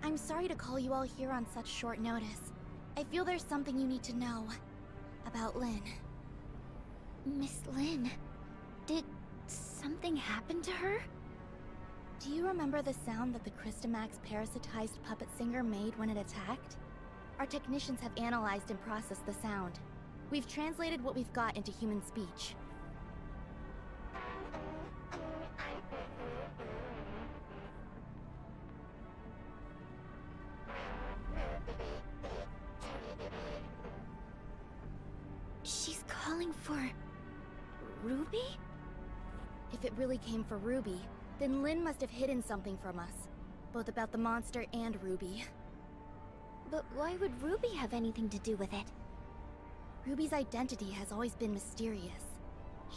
I'm sorry to call you all here on such short notice. I feel there's something you need to know about Lynn. Miss Lynn, did something happen to her? Do you remember the sound that the Crystamax parasitized puppet singer made when it attacked? Our technicians have analyzed and processed the sound. We've translated what we've got into human speech. She's calling for... Ruby? If it really came for Ruby, then Lynn must have hidden something from us. Both about the monster and Ruby. But why would Ruby have anything to do with it? Ruby's identity has always been mysterious.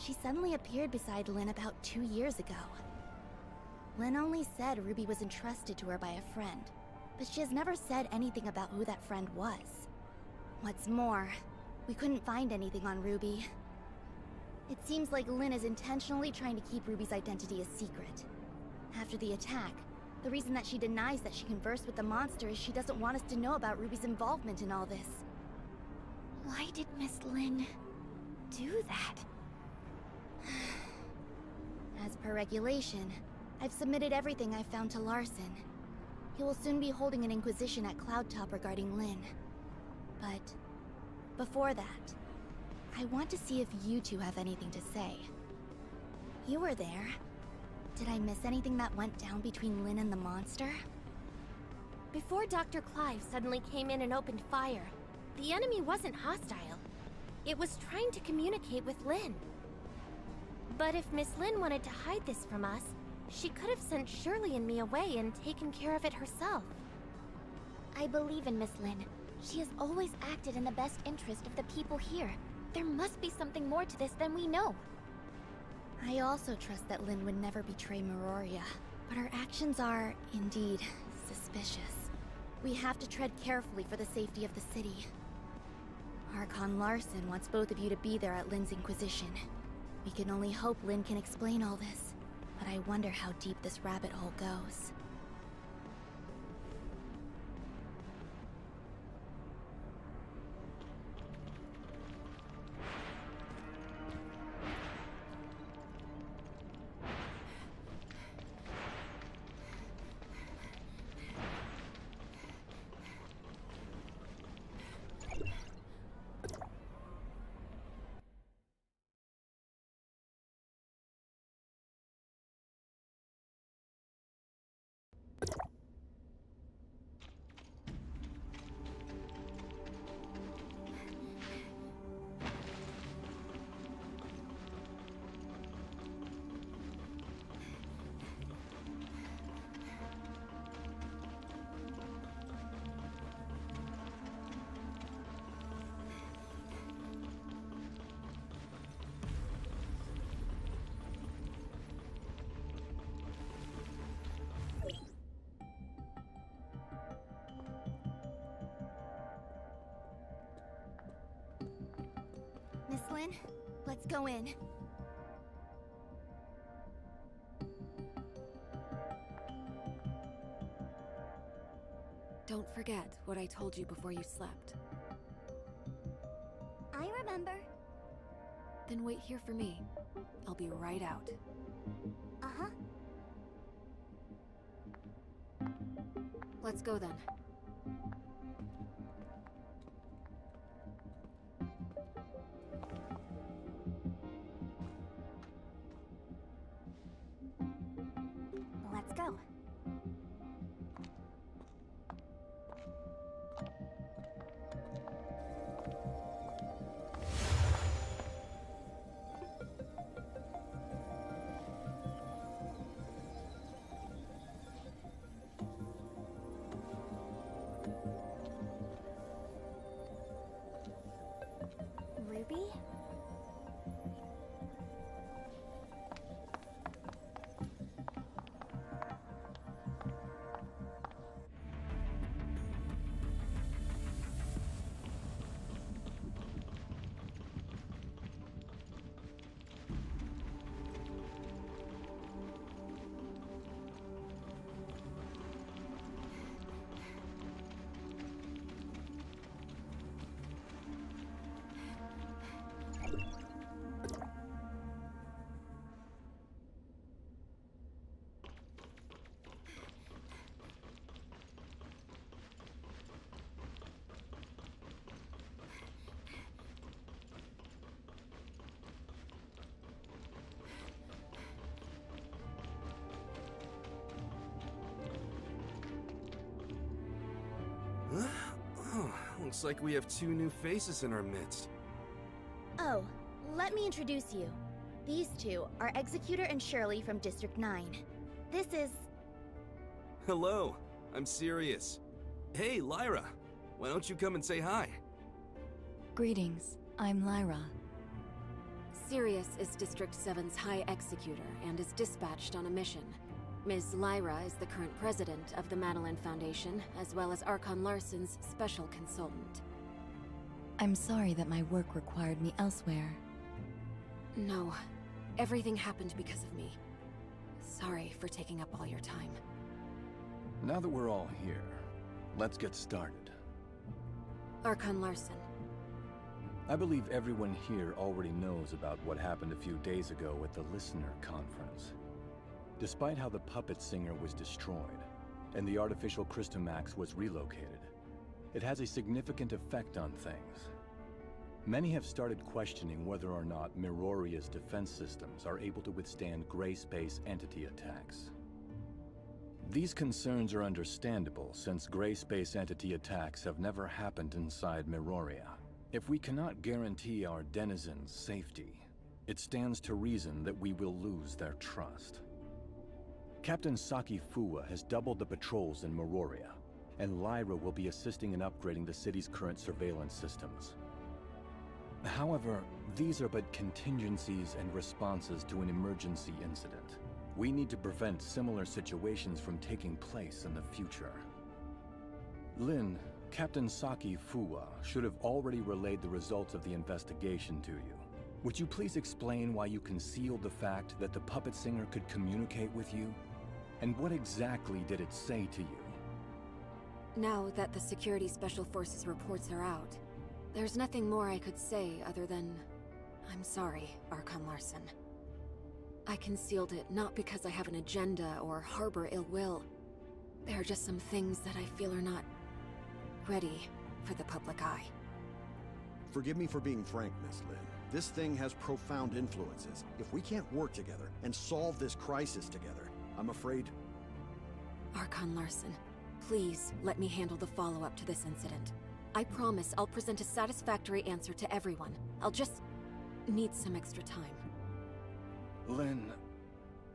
She suddenly appeared beside Lynn about 2 years ago. Lynn only said Ruby was entrusted to her by a friend, but she has never said anything about who that friend was. What's more, we couldn't find anything on Ruby. It seems like Lynn is intentionally trying to keep Ruby's identity a secret. After the attack, the reason that she denies that she conversed with the monster is she doesn't want us to know about Ruby's involvement in all this. Why did Miss Lynn do that? As per regulation, I've submitted everything I've found to Larson. He will soon be holding an inquisition at Cloudtop regarding Lynn. But before that, I want to see if you two have anything to say. You were there. Did I miss anything that went down between Lynn and the monster? Before Dr. Clive suddenly came in and opened fire, the enemy wasn't hostile. It was trying to communicate with Lynn. But if Miss Lynn wanted to hide this from us, she could have sent Shirley and me away and taken care of it herself. I believe in Miss Lynn. She has always acted in the best interest of the people here. There must be something more to this than we know. I also trust that Lynn would never betray Meroria, but her actions are, indeed, suspicious. We have to tread carefully for the safety of the city. Archon Larson wants both of you to be there at Lynn's Inquisition. We can only hope Lynn can explain all this, but I wonder how deep this rabbit hole goes. Miss Lynn, let's go in. Don't forget what I told you before you slept. I remember. Then wait here for me. I'll be right out. Uh-huh. Let's go then. Let's go. Looks like we have two new faces in our midst. Oh, let me introduce you. These two are Executor and Shirley from District 9. This is... Hello, I'm Sirius. Hey, Lyra. Why don't you come and say hi? Greetings, I'm Lyra. Sirius is District 7's High Executor and is dispatched on a mission. Ms. Lyra is the current president of the Madeline Foundation, as well as Archon Larson's special consultant. I'm sorry that my work required me elsewhere. No, everything happened because of me. Sorry for taking up all your time. Now that we're all here, let's get started. Archon Larson. I believe everyone here already knows about what happened a few days ago at the Listener Conference. Despite how the puppet singer was destroyed, and the artificial Christomax was relocated, it has a significant effect on things. Many have started questioning whether or not Miroria's defense systems are able to withstand gray space entity attacks. These concerns are understandable, since gray space entity attacks have never happened inside Miroria. If we cannot guarantee our denizens' safety, it stands to reason that we will lose their trust. Captain Saki Fuwa has doubled the patrols in Miroria, and Lyra will be assisting in upgrading the city's current surveillance systems. However, these are but contingencies and responses to an emergency incident. We need to prevent similar situations from taking place in the future. Lin, Captain Saki Fuwa should have already relayed the results of the investigation to you. Would you please explain why you concealed the fact that the puppet singer could communicate with you? And what exactly did it say to you? Now that the Security Special Forces reports are out, there's nothing more I could say other than... I'm sorry, Archon Larson. I concealed it not because I have an agenda or harbor ill will. There are just some things that I feel are not ready for the public eye. Forgive me for being frank, Miss Lin. This thing has profound influences. If we can't work together and solve this crisis together, I'm afraid... Archon Larson, please let me handle the follow-up to this incident. I promise I'll present a satisfactory answer to everyone. I'll just need some extra time. Lin,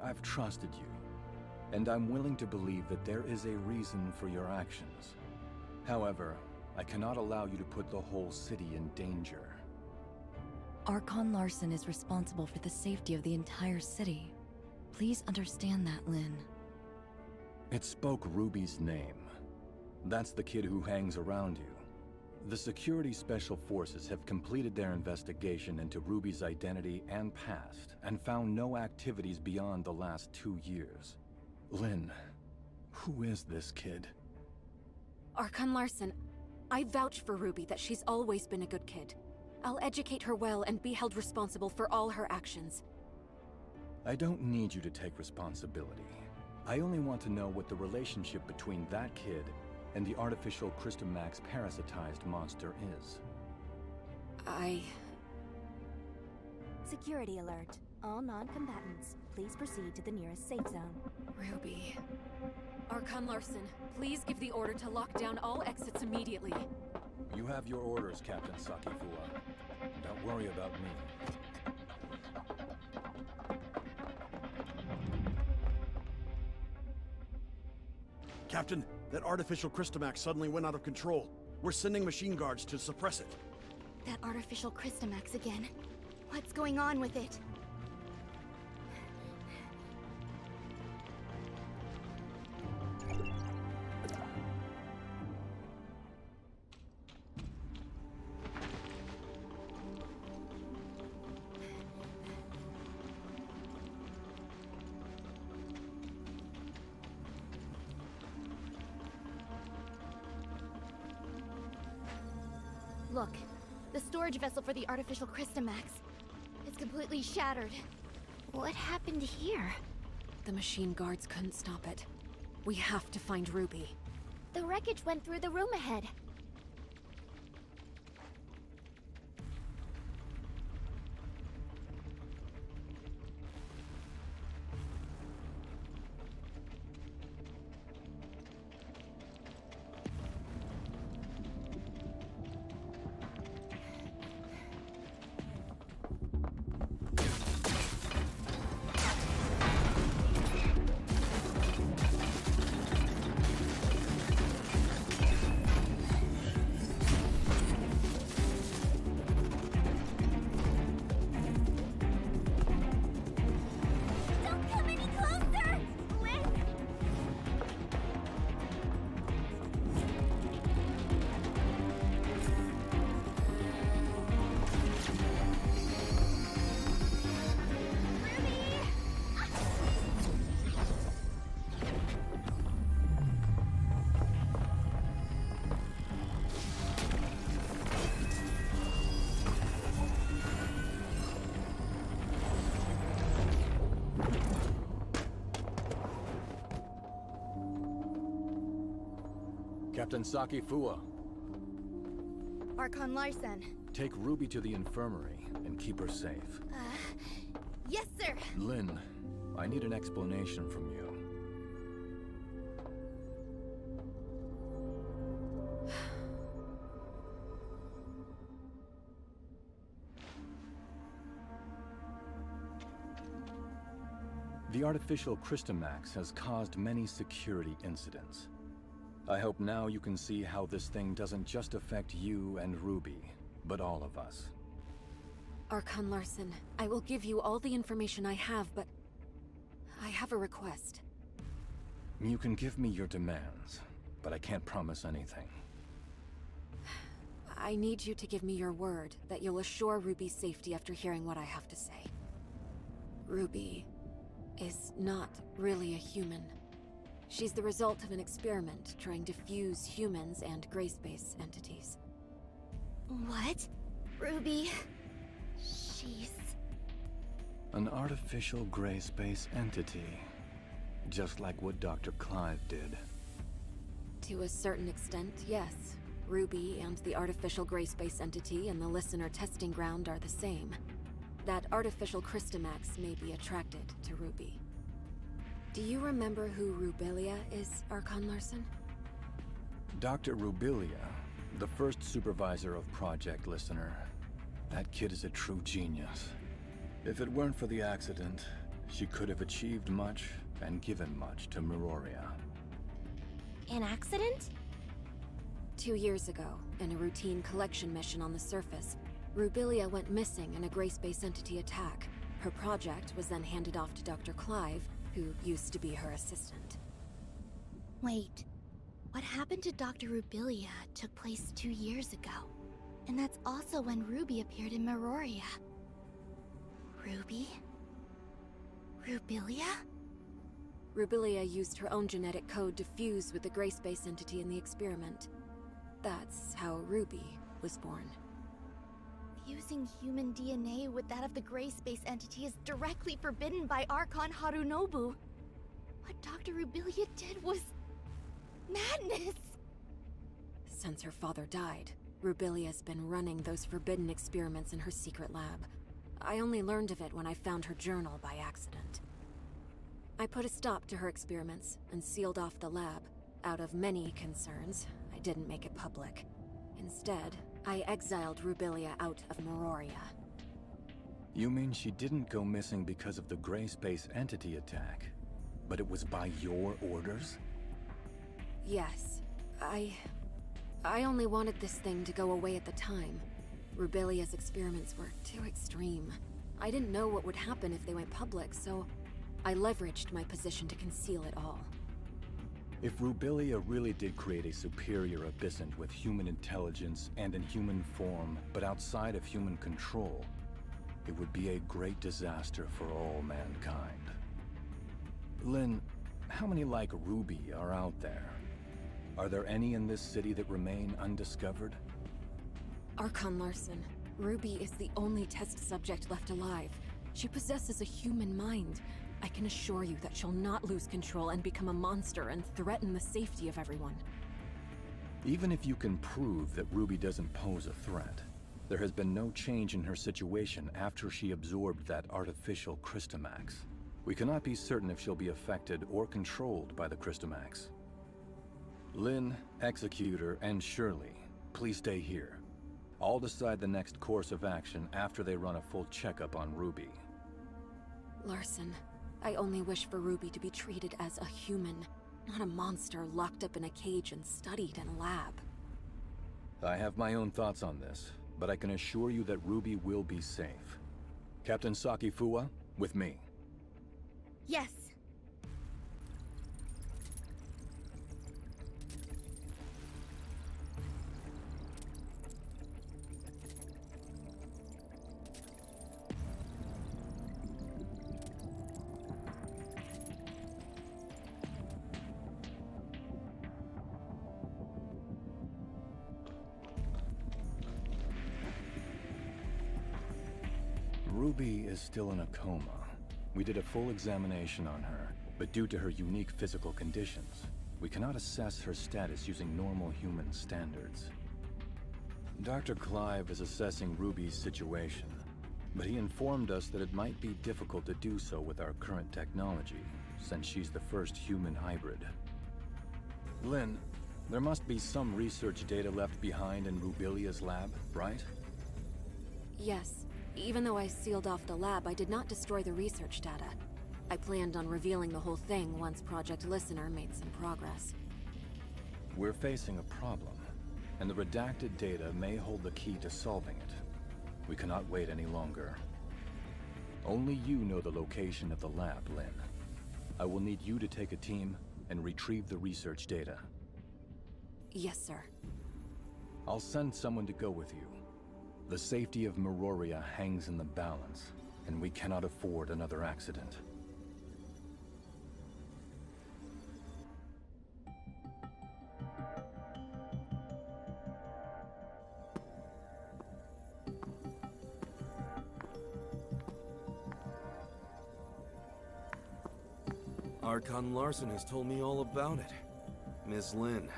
I've trusted you, and I'm willing to believe that there is a reason for your actions. However, I cannot allow you to put the whole city in danger. Archon Larson is responsible for the safety of the entire city. Please understand that, Lin. It spoke Ruby's name. That's the kid who hangs around you. The Security Special Forces have completed their investigation into Ruby's identity and past, and found no activities beyond the last 2 years. Lin, who is this kid? Archon Larson, I vouch for Ruby that she's always been a good kid. I'll educate her well and be held responsible for all her actions. I don't need you to take responsibility. I only want to know what the relationship between that kid and the artificial Christomax parasitized monster is. Security alert. All non-combatants, please proceed to the nearest safe zone. Ruby. Archon Larson, please give the order to lock down all exits immediately. You have your orders, Captain Saki Fuwa. Don't worry about me. Captain, that artificial Christomax suddenly went out of control. We're sending machine guards to suppress it. That artificial Christomax again. What's going on with it? Look, the storage vessel for the artificial Christomax is completely shattered. What happened here? The machine guards couldn't stop it. We have to find Ruby. The wreckage went through the room ahead. Captain Saki Fua, Archon Larson. take Ruby to the infirmary and keep her safe. Yes, sir! Lynn, I need an explanation from you. The artificial Christomax has caused many security incidents. I hope now you can see how this thing doesn't just affect you and Ruby, but all of us. Archon Larson, I will give you all the information I have, but I have a request. You can give me your demands, but I can't promise anything. I need you to give me your word that you'll assure Ruby's safety after hearing what I have to say. Ruby is not really a human. She's the result of an experiment trying to fuse humans and gray space entities. What? Ruby... she's... An artificial gray space entity. Just like what Dr. Clive did. To a certain extent, yes. Ruby and the artificial gray space entity in the listener testing ground are the same. That artificial Christomax may be attracted to Ruby. Do you remember who Rubilia is, Archon Larson? Dr. Rubilia, the first supervisor of Project Listener. That kid is a true genius. If it weren't for the accident, she could have achieved much and given much to Meroria. An accident? 2 years ago, in a routine collection mission on the surface, Rubilia went missing in a gray space entity attack. Her project was then handed off to Dr. Clive, who used to be her assistant. Wait. What happened to Dr. Rubilia took place 2 years ago. And that's also when Ruby appeared in Meroria. Ruby? Rubilia? Rubilia used her own genetic code to fuse with the gray space entity in the experiment. That's how Ruby was born. Fusing human DNA with that of the gray space entity is directly forbidden by Archon Harunobu. What Dr. Rubilia did was... madness! Since her father died, Rubilia's been running those forbidden experiments in her secret lab. I only learned of it when I found her journal by accident. I put a stop to her experiments and sealed off the lab. Out of many concerns, I didn't make it public. Instead, I exiled Rubilia out of Meroria. You mean she didn't go missing because of the gray space entity attack, but it was by your orders? Yes. I only wanted this thing to go away at the time. Rubilia's experiments were too extreme. I didn't know what would happen if they went public, so I leveraged my position to conceal it all. If Rubilia really did create a superior abyssant with human intelligence and in human form, but outside of human control, it would be a great disaster for all mankind. Lynn, how many like Ruby are out there? Are there any in this city that remain undiscovered? Archon Larson, Ruby is the only test subject left alive. She possesses a human mind. I can assure you that she'll not lose control and become a monster and threaten the safety of everyone. Even if you can prove that Ruby doesn't pose a threat, there has been no change in her situation after she absorbed that artificial Christomax. We cannot be certain if she'll be affected or controlled by the Christomax. Lynn, Executor, and Shirley, please stay here. I'll decide the next course of action after they run a full checkup on Ruby. Larson, I only wish for Ruby to be treated as a human, not a monster locked up in a cage and studied in a lab. I have my own thoughts on this, but I can assure you that Ruby will be safe. Captain Saki Fua, with me. Yes. Ruby is still in a coma. We did a full examination on her, but due to her unique physical conditions, We cannot assess her status using normal human standards. Dr. Clive is assessing Ruby's situation, but he informed us that it might be difficult to do so with our current technology, since she's the first human hybrid. Lynn, there must be some research data left behind in Rubilia's lab, right? Yes. Even though I sealed off the lab, I did not destroy the research data. I planned on revealing the whole thing once Project Listener made some progress. We're facing a problem, and the redacted data may hold the key to solving it. We cannot wait any longer. Only you know the location of the lab, Lynn. I will need you to take a team and retrieve the research data. Yes, sir. I'll send someone to go with you. The safety of Meroria hangs in the balance, and we cannot afford another accident. Archon Larson has told me all about it. Miss Lynn,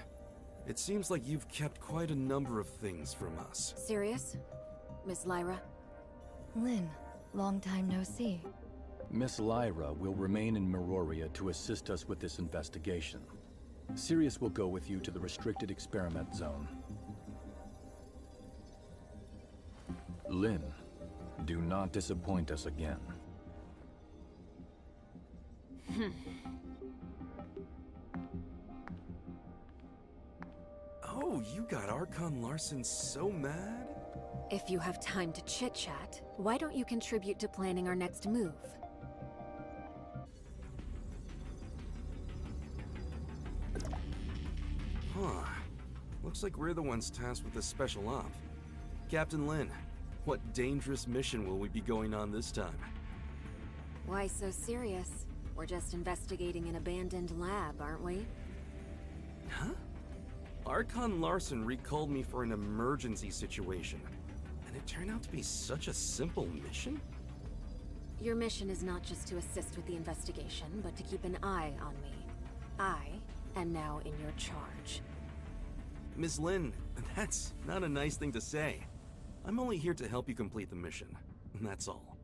it seems like you've kept quite a number of things from us. Serious? Miss Lyra? Lynn, long time no see. Miss Lyra will remain in Meroria to assist us with this investigation. Sirius will go with you to the restricted experiment zone. Lynn, do not disappoint us again. Oh, you got Archon Larson so mad? If you have time to chit-chat, why don't you contribute to planning our next move? Huh. Looks like we're the ones tasked with this special op. Captain Lynn, what dangerous mission will we be going on this time? Why so serious? We're just investigating an abandoned lab, aren't we? Huh? Archon Larson recalled me for an emergency situation, and it turned out to be such a simple mission? Your mission is not just to assist with the investigation, but to keep an eye on me. I am now in your charge. Miss Lynn, that's not a nice thing to say. I'm only here to help you complete the mission, and that's all.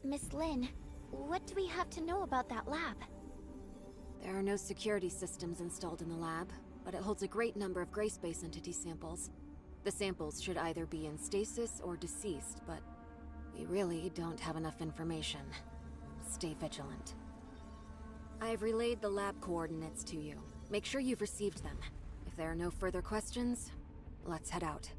Miss Lynn, what do we have to know about that lab? There are no security systems installed in the lab, but it holds a great number of gray space entity samples. The samples should either be in stasis or deceased, but we really don't have enough information. Stay vigilant. I've relayed the lab coordinates to you. Make sure you've received them. If there are no further questions, let's head out.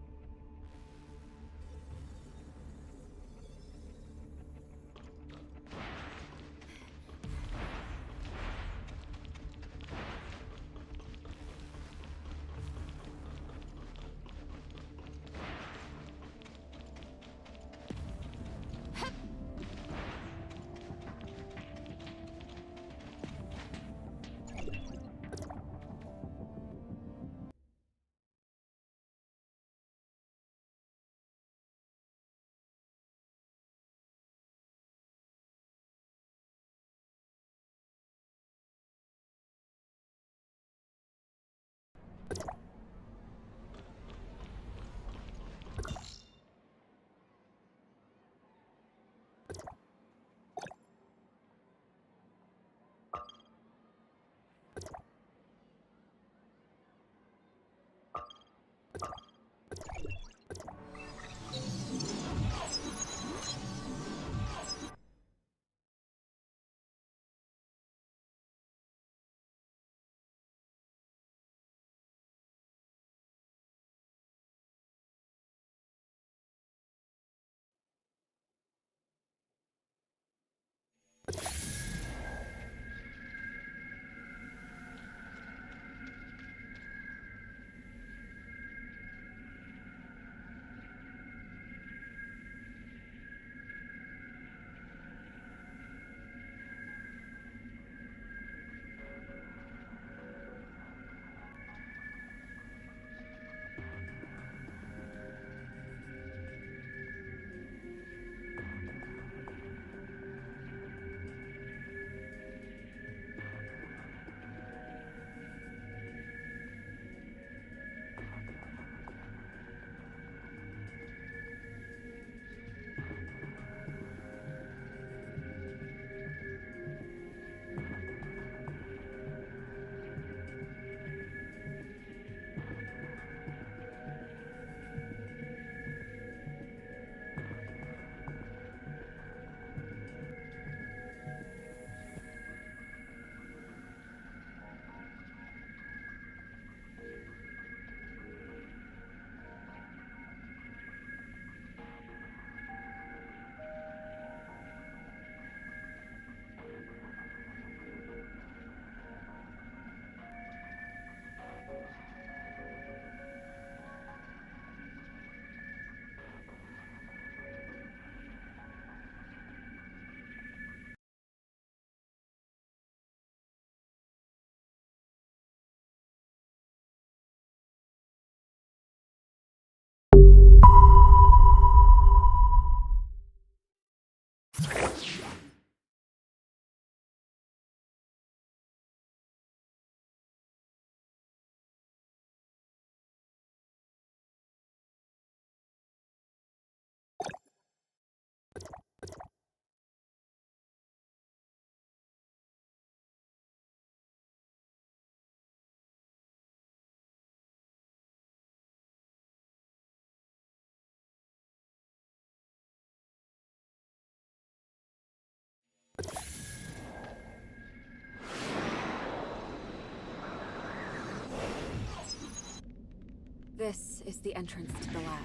This is the entrance to the lab.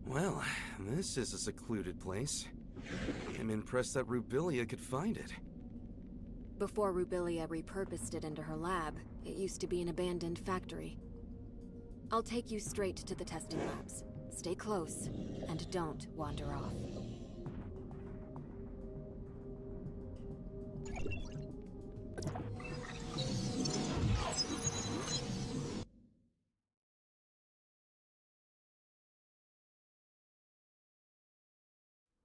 Well, this is a secluded place. I'm impressed that Rubilia could find it. Before Rubilia repurposed it into her lab, it used to be an abandoned factory. I'll take you straight to the testing labs. Stay close, and don't wander off.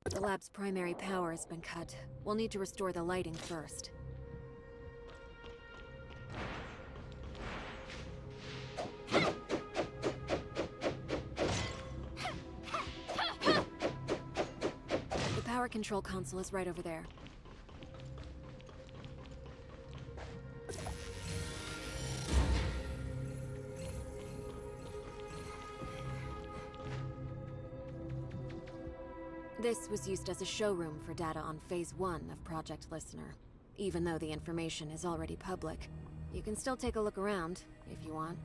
The lab's primary power has been cut. We'll need to restore the lighting first. The power control console is right over there. This was used as a showroom for data on Phase 1 of Project Listener. Even though the information is already public, you can still take a look around, if you want.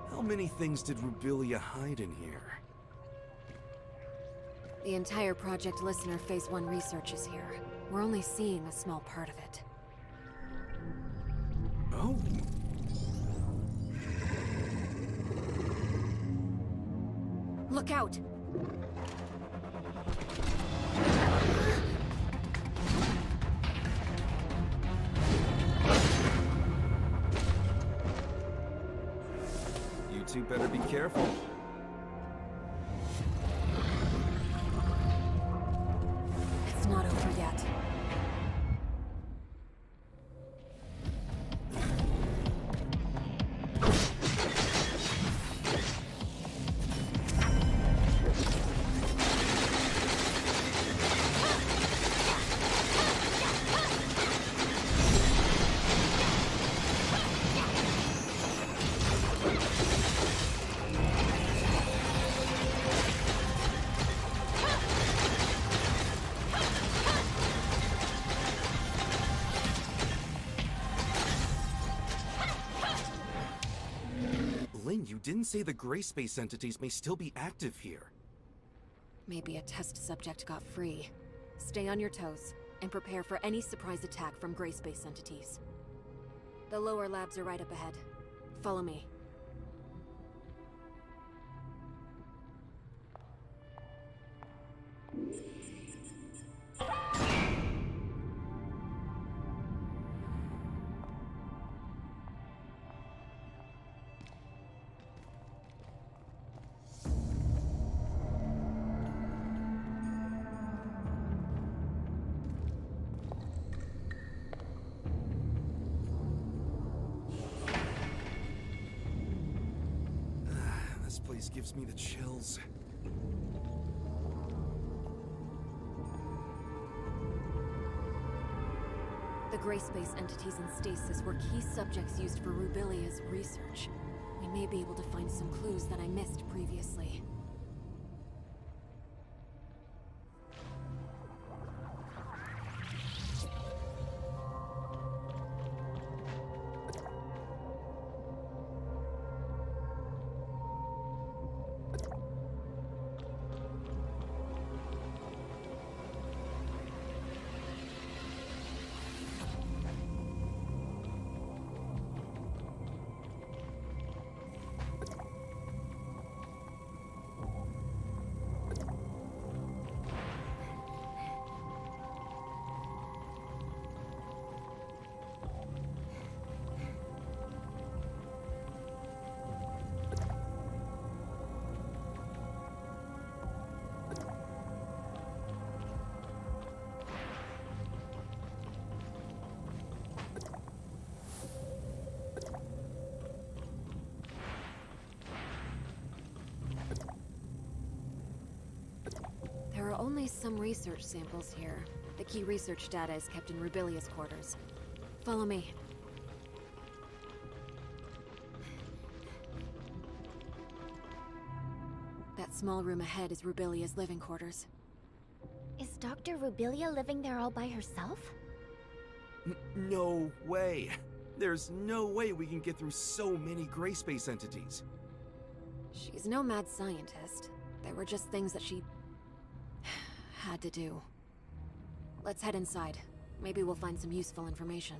How many things did Rubilia hide in here? The entire Project Listener Phase 1 research is here. We're only seeing a small part of it. Oh? Look out! You two better be careful. It's not over yet. Lynn, you didn't say the gray space entities may still be active here. Maybe a test subject got free. Stay on your toes, and prepare for any surprise attack from gray space entities. The lower labs are right up ahead. Follow me. This place gives me the chills. The gray space entities in stasis were key subjects used for Rubilia's research. We may be able to find some clues that I missed previously. least some research samples here. The key research data is kept in Rubilia's quarters. Follow me. That small room ahead is Rubilia's living quarters. Is Dr. Rubilia living there all by herself? No way! There's no way we can get through so many gray space entities. She's no mad scientist. They were just things that she had to do. Let's head inside. Maybe we'll find some useful information.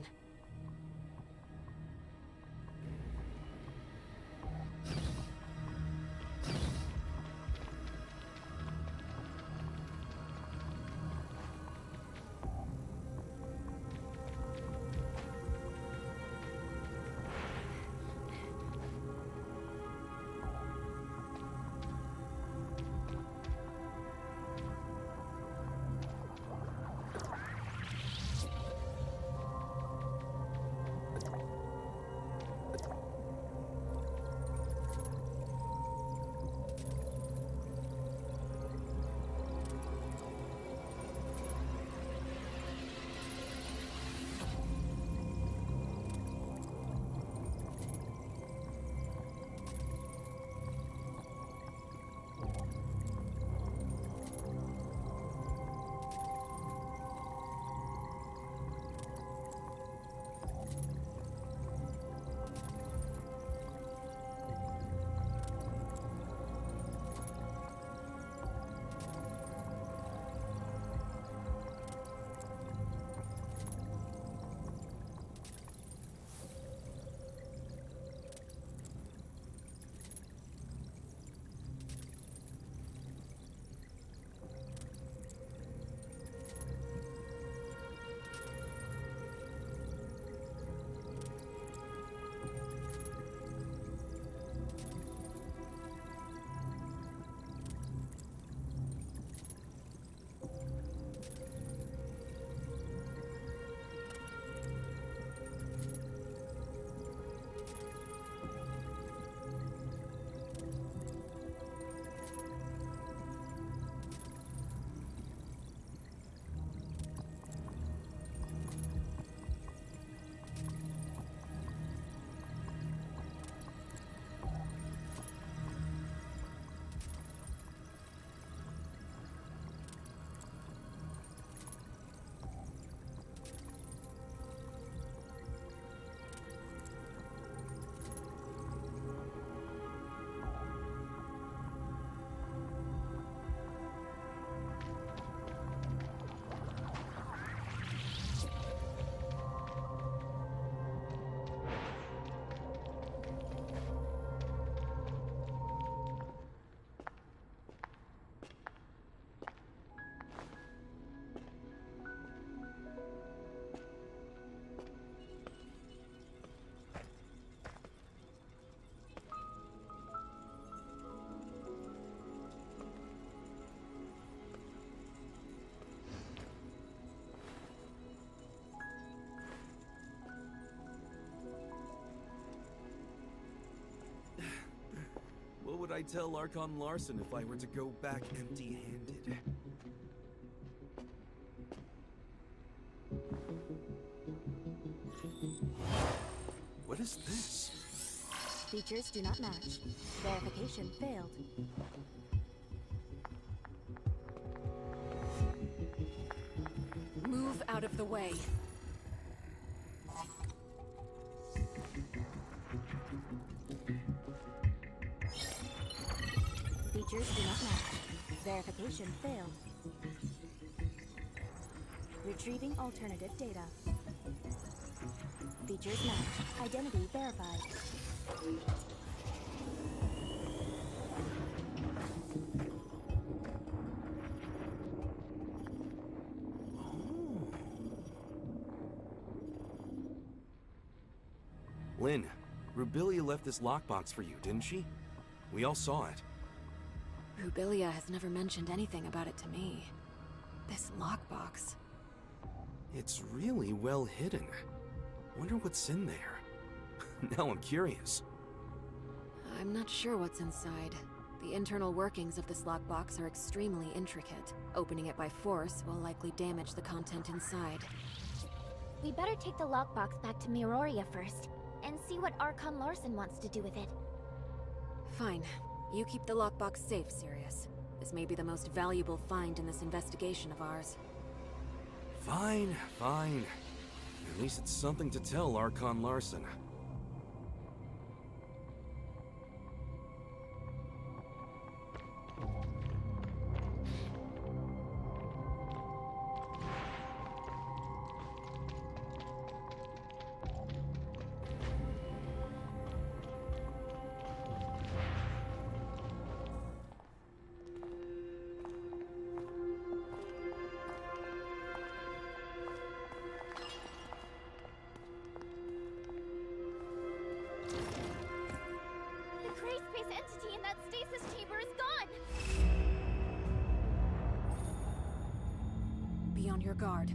What would I tell Archon Larson if I were to go back empty-handed? What is this? Features do not match. Verification failed. Move out of the way. Features do not match. Verification failed. Retrieving alternative data. Features match. Identity verified. Lynn, Rubilia left this lockbox for you, didn't she? We all saw it. Rubilia has never mentioned anything about it to me. This lockbox. It's really well hidden. Wonder what's in there. Now I'm curious. I'm not sure what's inside. The internal workings of this lockbox are extremely intricate. Opening it by force will likely damage the content inside. We better take the lockbox back to Miroria first, and see what Archon Larson wants to do with it. Fine. You keep the lockbox safe, Sirius. This may be the most valuable find in this investigation of ours. Fine, fine. At least it's something to tell Archon Larson. The gray space entity in that stasis chamber is gone! Be on your guard.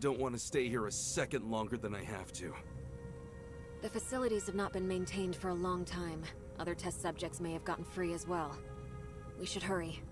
don't want to stay here a second longer than I have to. The facilities have not been maintained for a long time. Other test subjects may have gotten free as well. We should hurry.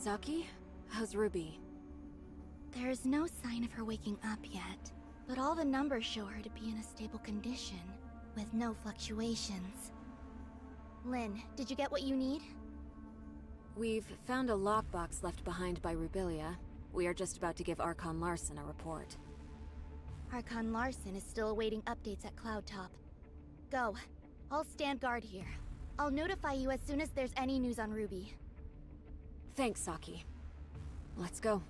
Saki? How's Ruby? There's no sign of her waking up yet, but all the numbers show her to be in a stable condition, with no fluctuations. Lynn, did you get what you need? We've found a lockbox left behind by Rubilia. We are just about to give Archon Larson a report. Archon Larson is still awaiting updates at Cloud Top. Go. I'll stand guard here. I'll notify you as soon as there's any news on Ruby. Thanks, Saki. Let's go.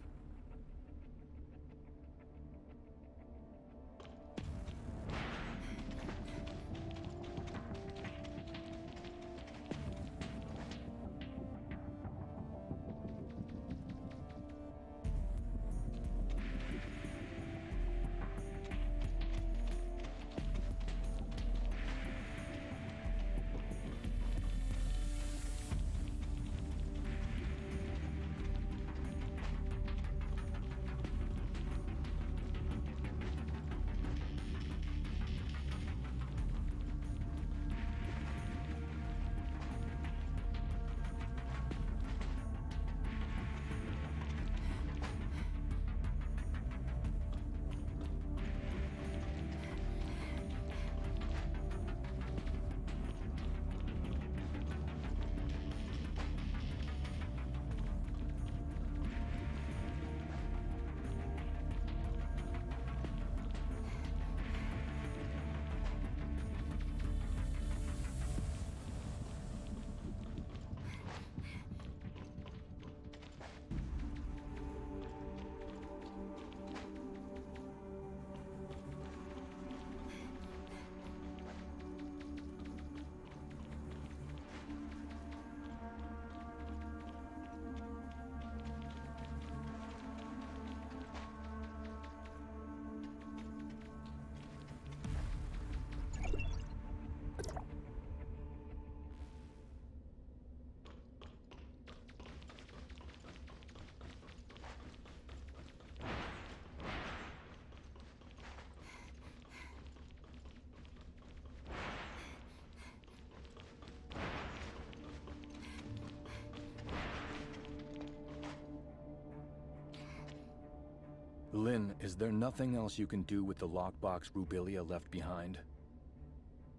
Lynn, is there nothing else you can do with the lockbox Rubilia left behind?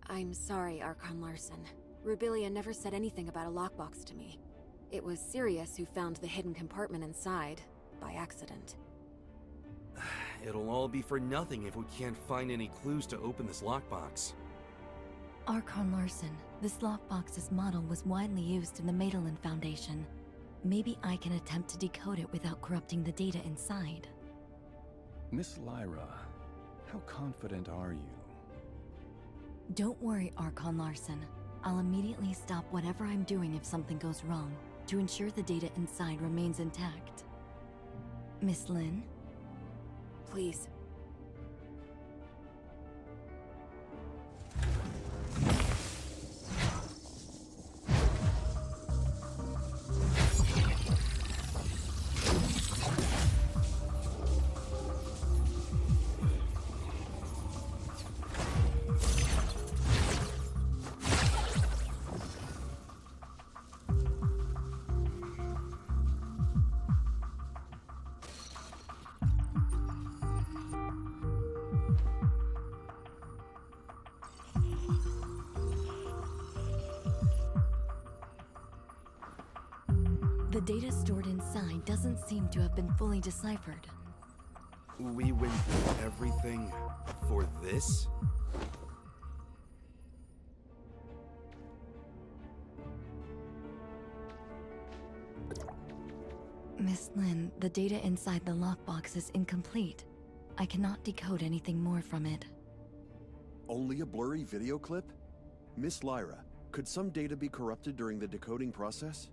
I'm sorry, Archon Larson. Rubilia never said anything about a lockbox to me. It was Sirius who found the hidden compartment inside, by accident. It'll all be for nothing if we can't find any clues to open this lockbox. Archon Larson, this lockbox's model was widely used in the Madelin Foundation. Maybe I can attempt to decode it without corrupting the data inside. Miss Lyra, how confident are you? Don't worry, Archon Larson. I'll immediately stop whatever I'm doing if something goes wrong, to ensure the data inside remains intact. Miss Lynn? Please. The data stored inside doesn't seem to have been fully deciphered. We went through everything for this? Miss Lynn, the data inside the lockbox is incomplete. I cannot decode anything more from it. Only a blurry video clip? Miss Lyra, could some data be corrupted during the decoding process?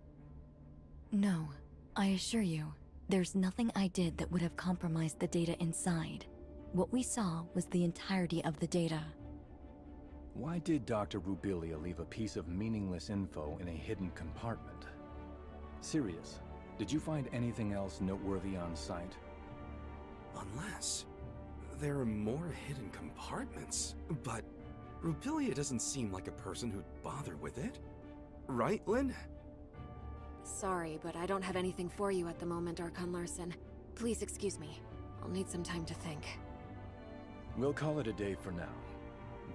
No, I assure you, there's nothing I did that would have compromised the data inside. What we saw was the entirety of the data. Why did Dr. Rubilia leave a piece of meaningless info in a hidden compartment? Sirius, did you find anything else noteworthy on site? Unless there are more hidden compartments. But Rubilia doesn't seem like a person who'd bother with it. Right, Lynn? Sorry, but I don't have anything for you at the moment, Archon Larson. Please excuse me. I'll need some time to think. We'll call it a day for now.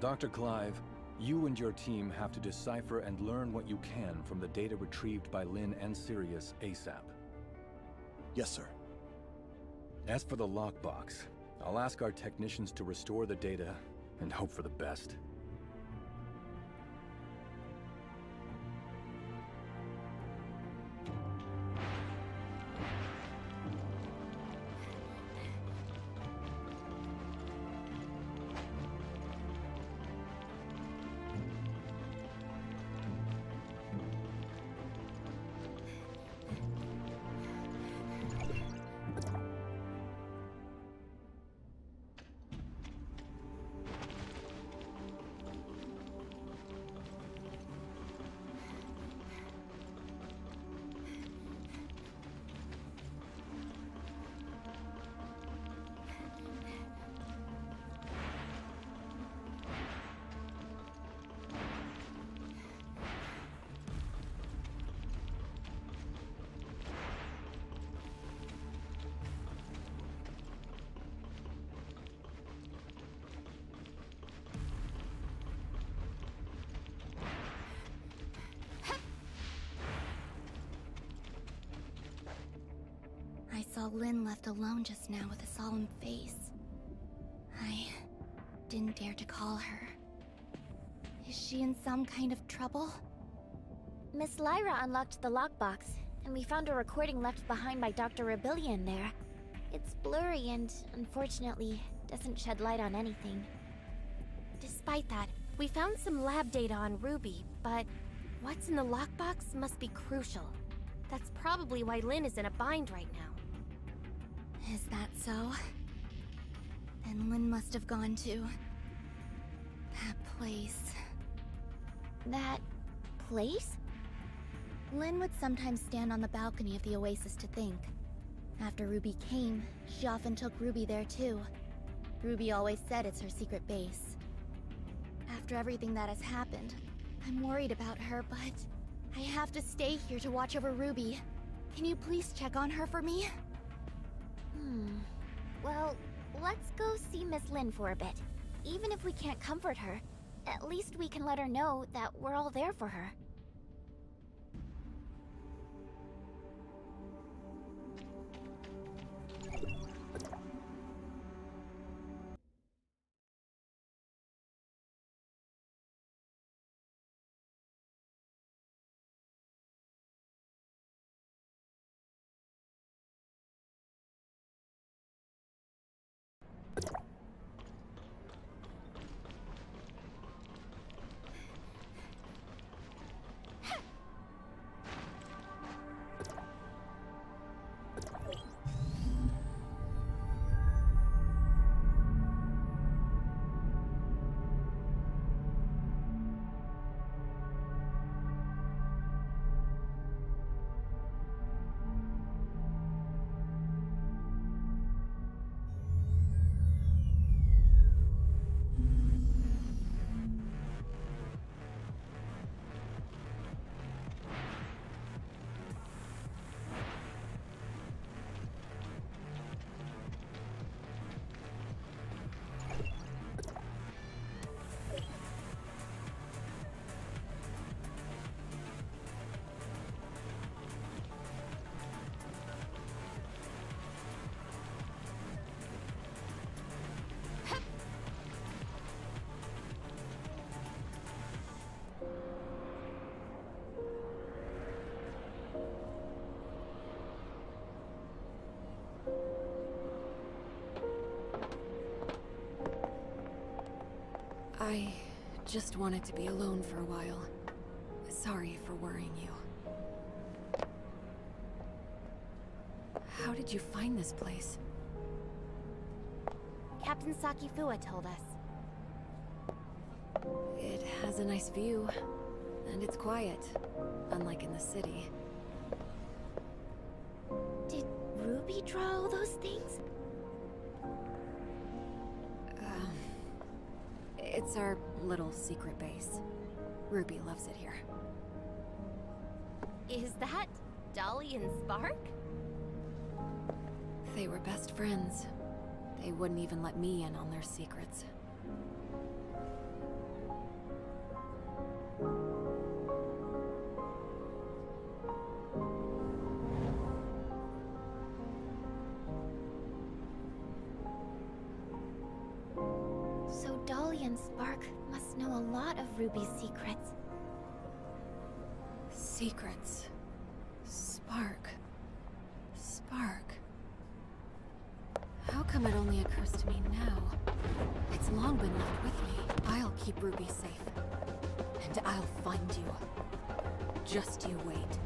Dr. Clive, you and your team have to decipher and learn what you can from the data retrieved by Lynn and Sirius ASAP. Yes, sir. As for the lockbox, I'll ask our technicians to restore the data and hope for the best. I saw Lynn left alone just now with a solemn face. I didn't dare to call her. Is she in some kind of trouble? Miss Lyra unlocked the lockbox, and we found a recording left behind by Dr. Rubilia in there. It's blurry and, unfortunately, doesn't shed light on anything. Despite that, we found some lab data on Ruby, but what's in the lockbox must be crucial. That's probably why Lynn is in a bind right now. Is that so? Then Lynn must have gone to that place. That place? Lynn would sometimes stand on the balcony of the Oasis to think. After Ruby came, she often took Ruby there too. Ruby always said it's her secret base. After everything that has happened, I'm worried about her, but I have to stay here to watch over Ruby. Can you please check on her for me? Well, let's go see Miss Lin for a bit. Even if we can't comfort her, at least we can let her know that we're all there for her. I just wanted to be alone for a while. Sorry for worrying you. How did you find this place? Captain Sakifua told us. It has a nice view, and it's quiet, unlike in the city. Did Ruby draw all those things? It's our little secret base. Ruby loves it here. Is that Dolly and Spark? They were best friends. They wouldn't even let me in on their secrets. So Dolly and Spark must know a lot of Ruby's secrets. Secrets. Spark. Spark. How come it only occurs to me now? It's long been left with me. I'll keep Ruby safe. And I'll find you. Just you wait.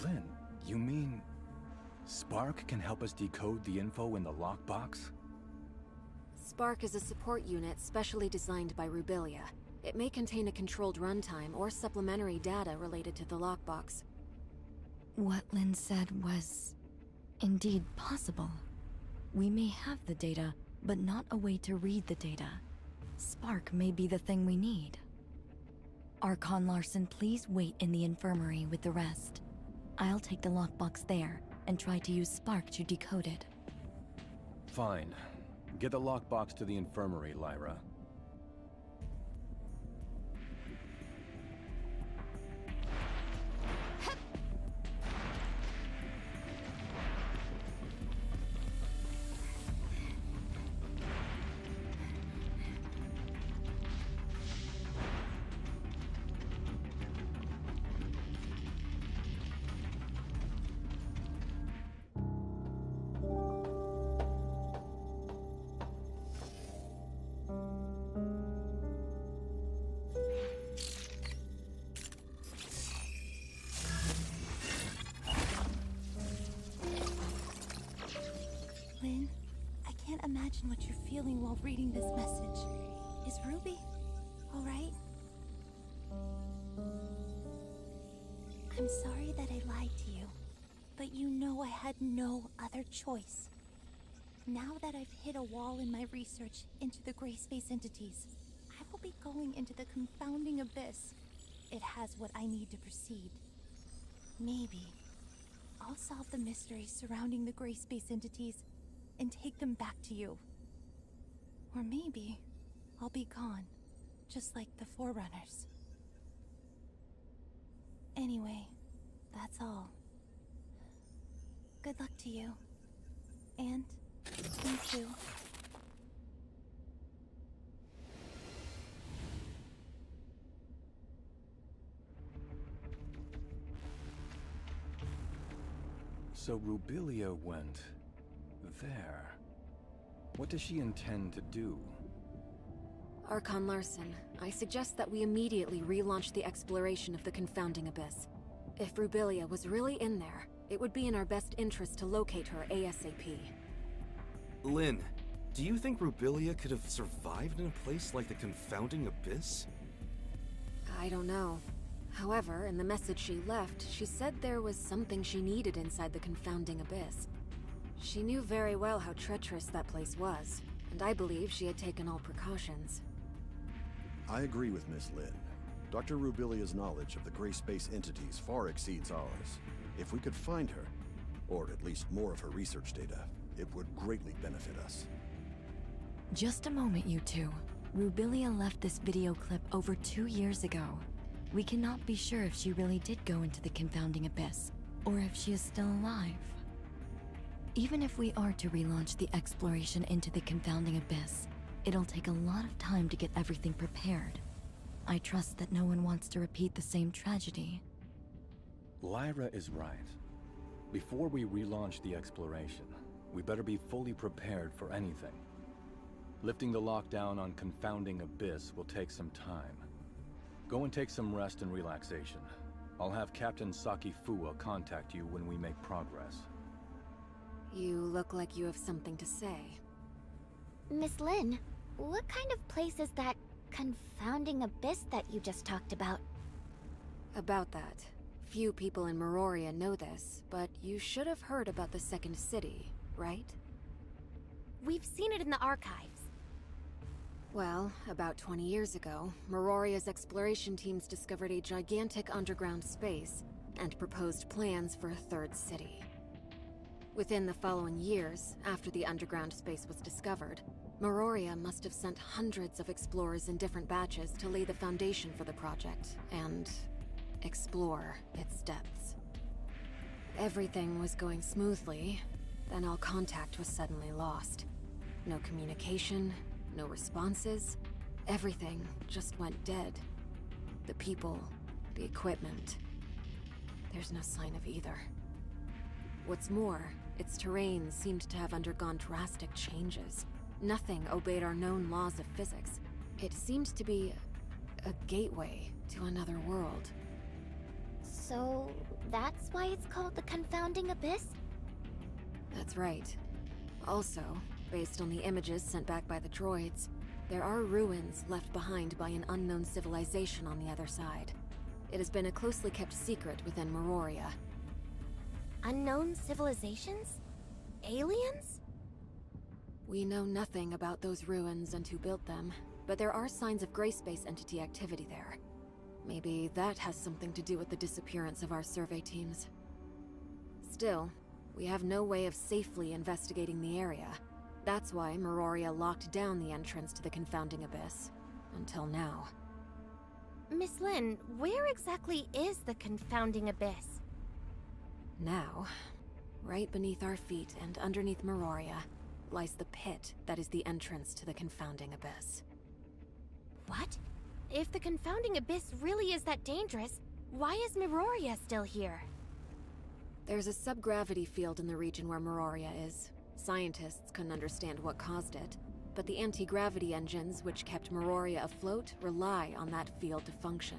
Lynn, you mean Spark can help us decode the info in the lockbox? Spark is a support unit specially designed by Rubilia. It may contain a controlled runtime or supplementary data related to the lockbox. What Lynn said was indeed possible. We may have the data, but not a way to read the data. Spark may be the thing we need. Archon Larson, please wait in the infirmary with the rest. I'll take the lockbox there and try to use Spark to decode it. Fine. Get the lockbox to the infirmary, Lyra. Lynn, I can't imagine what you're feeling while reading this message. Is Ruby all right? I'm sorry that I lied to you, but you know I had no other choice. Now that I've hit a wall in my research into the gray space entities, I will be going into the confounding abyss. It has what I need to proceed. Maybe I'll solve the mysteries surrounding the gray space entities and take them back to you. Or maybe I'll be gone, just like the Forerunners. Anyway, that's all. Good luck to you. And me too. So Rubilia went there. What does she intend to do? Archon Larson, I suggest that we immediately relaunch the exploration of the Confounding Abyss. If Rubilia was really in there, it would be in our best interest to locate her ASAP. Lynn, do you think Rubilia could have survived in a place like the Confounding Abyss? I don't know. However, in the message she left, she said there was something she needed inside the Confounding Abyss. She knew very well how treacherous that place was, and I believe she had taken all precautions. I agree with Miss Lynn. Dr. Rubilia's knowledge of the gray space entities far exceeds ours. If we could find her, or at least more of her research data, it would greatly benefit us. Just a moment, you two. Rubilia left this video clip over 2 years ago. We cannot be sure if she really did go into the Confounding Abyss, or if she is still alive. Even if we are to relaunch the exploration into the Confounding Abyss, it'll take a lot of time to get everything prepared. I trust that no one wants to repeat the same tragedy. Lyra is right. Before we relaunch the exploration, we better be fully prepared for anything. Lifting the lockdown on Confounding Abyss will take some time. Go and take some rest and relaxation. I'll have Captain Saki Fua contact you when we make progress. You look like you have something to say. Miss Lynn, what kind of place is that confounding abyss that you just talked about? About that, few people in Meroria know this, but you should have heard about the Second City, right? We've seen it in the archives. Well, about 20 years ago, Meroria's exploration teams discovered a gigantic underground space and proposed plans for a third city. Within the following years, after the underground space was discovered, Meroria must have sent hundreds of explorers in different batches to lay the foundation for the project and explore its depths. Everything was going smoothly, then all contact was suddenly lost. No communication, no responses. Everything just went dead. The people, the equipment. There's no sign of either. What's more, its terrain seemed to have undergone drastic changes. Nothing obeyed our known laws of physics. It seemed to be a gateway to another world. So, that's why it's called the Confounding Abyss? That's right. Also, based on the images sent back by the droids, there are ruins left behind by an unknown civilization on the other side. It has been a closely kept secret within Meroria. Unknown civilizations? Aliens? We know nothing about those ruins and who built them, but there are signs of gray space entity activity there. Maybe that has something to do with the disappearance of our survey teams. Still, we have no way of safely investigating the area. That's why Meroria locked down the entrance to the Confounding Abyss. Until now. Miss Lin, where exactly is the Confounding Abyss? Now, right beneath our feet and underneath Meroria, lies the pit that is the entrance to the Confounding Abyss. What? If the Confounding Abyss really is that dangerous, why is Meroria still here? There's a subgravity field in the region where Meroria is. Scientists couldn't understand what caused it, but the anti-gravity engines which kept Meroria afloat rely on that field to function.